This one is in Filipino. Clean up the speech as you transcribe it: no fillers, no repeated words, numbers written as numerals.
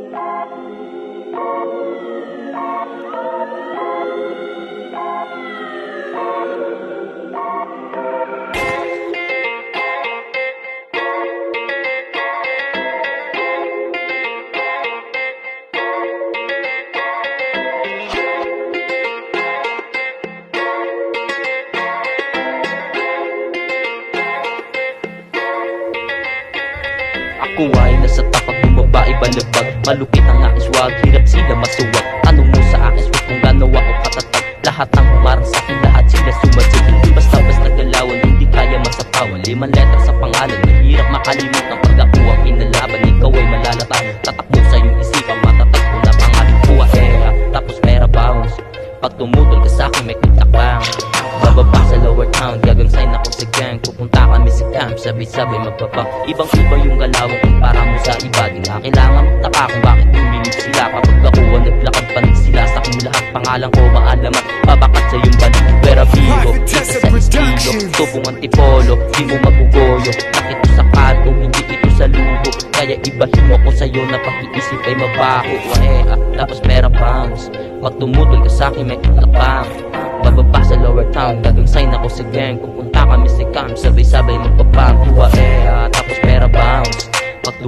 Ako ay nasa tapak ng babae balabag. Malupit ang aking swag, hirap sila masuwag. Tanong mo sa akin swag kung ganawa o katatag. Lahat ang umarang sa'kin, lahat sila sumadsig. Hindi basta-basta galawan, hindi kaya masapawan. 5 letra sa pangalan, mahirap makalimutan. Pag ako ang inalaban, ikaw ay malalata. Tatakbo sa iyong isipan, matatagpo na pangaling buwa era. Tapos pera bounce, pag tumutol ka sa'kin may kitakbang. Bababa sa lower town, gagang sign ako sa gang. Pupunta kami sa camp, sabay-sabay magpapang. Ibang-iba yung galawang kumpara mo sa iba. Di nga kailangan magtaka kung bakit umilig sila. Kapag ako naglakad panig sila sa akin lahat. Pangalan ko maalamat, babakat sa yung balik. Pera biro, kita sa estilo. Tubong antipolo, di mo magugoyo. Nakito sa kato, hindi ito sa luho. Kaya ibahin mo ko sa'yo na pag-iisip ay mabaho. Tapos pera bounce, pag tumutol ka sa'kin may kitakbang. Bababa sa lower town, gagang sign ako sa gang. Pupunta kami sa camp, sabay-sabay magpapang.